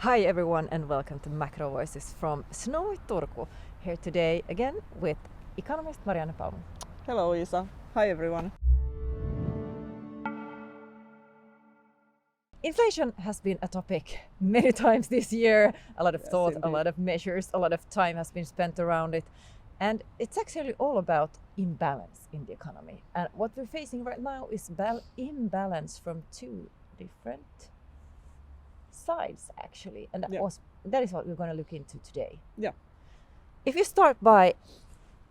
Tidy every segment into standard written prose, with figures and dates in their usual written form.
Hi everyone and welcome to Macrovoices from snowy Turku. Here today again with economist Marianne Palm. Hello Isa. Hi everyone. Inflation has been a topic many times this year. A lot of thought, Indeed. a lot of measures, a lot of time has been spent around it. And it's actually all about imbalance in the economy. And what we're facing right now is imbalance from two different sides actually, and that is what we're going to look into today. Yeah. If you start by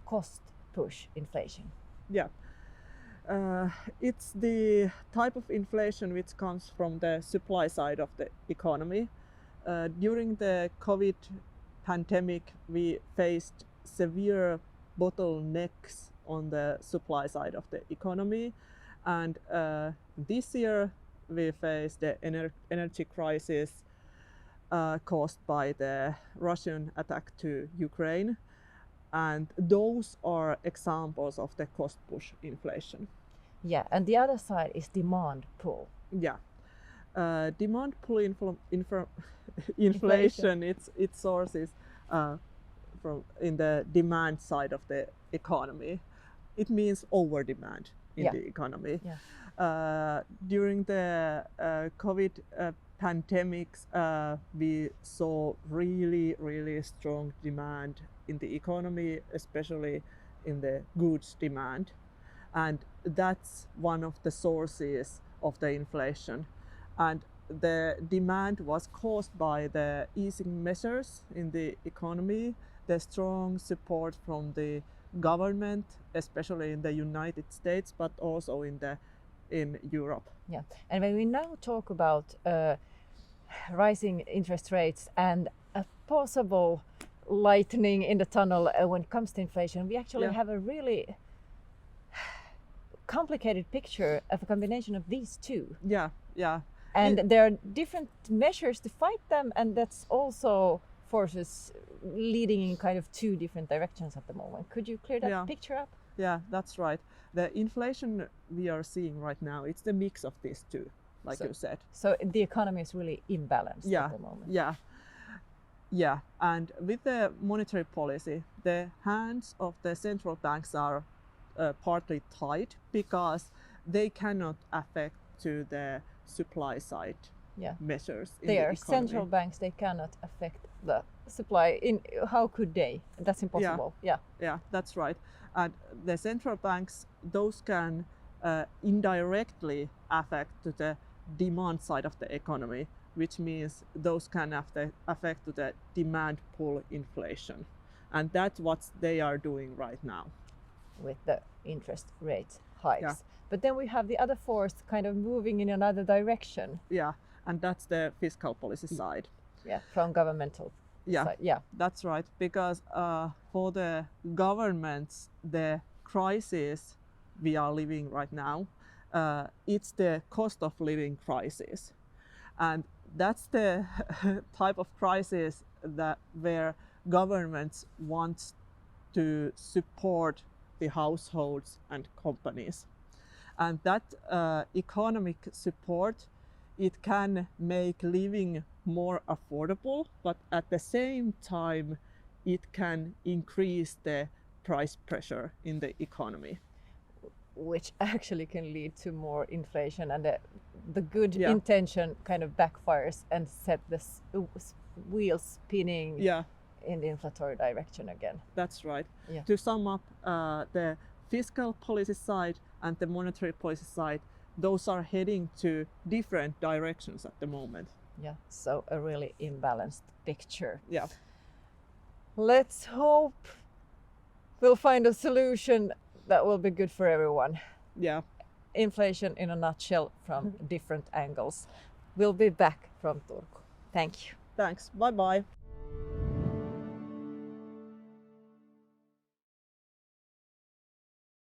cost push inflation. Yeah. It's the type of inflation which comes from the supply side of the economy. During the COVID pandemic, we faced severe bottlenecks on the supply side of the economy, and this year we faced the energy crisis caused by the Russian attack to Ukraine, and those are examples of the cost push inflation. Yeah, and the other side is demand pull. Yeah, demand pull inflation. Its sources from in the demand side of the economy. It means over demand in the economy. Yeah. During the COVID pandemics, we saw really strong demand in the economy, especially in the goods demand, and that's one of the sources of the inflation. And the demand was caused by the easing measures in the economy, the strong support from the government, especially in the United States, but also in Europe. Yeah, and when we now talk about rising interest rates and a possible lightning in the tunnel when it comes to inflation, we actually have a really complicated picture of a combination of these two. Yeah. And there are different measures to fight them, and that's also forces leading in kind of two different directions at the moment. Could you clear that picture up? Yeah, that's right. The inflation we are seeing right now, it's the mix of these two, like you said. So the economy is really imbalanced at the moment. Yeah. And with the monetary policy, the hands of the central banks are partly tied because they cannot affect to the supply side measures in they the are economy. Central banks, they cannot affect the supply. How could they? That's impossible. Yeah, that's right. And the central banks, those can indirectly affect to the demand side of the economy, which means those can affect to the demand pull inflation, and that's what they are doing right now with the interest rate hikes. But then we have the other force kind of moving in another direction. Yeah, and that's the fiscal policy side. Yeah, from governmental side. Yeah, that's right. Because for the governments, the crisis we are living right now, it's the cost of living crisis, and that's the type of crisis that where governments want to support the households and companies. And that economic support, it can make living more affordable, but at the same time it can increase the price pressure in the economy, which actually can lead to more inflation, and the good intention kind of backfires and set the wheels spinning in the inflationary direction again. That's right. To sum up, the fiscal policy side and the monetary policy side, those are heading to different directions at the moment. Yeah, so a really imbalanced picture. Yeah. Let's hope we'll find a solution that will be good for everyone. Yeah. Inflation in a nutshell from different angles. We'll be back from Turku. Thank you. Thanks. Bye-bye.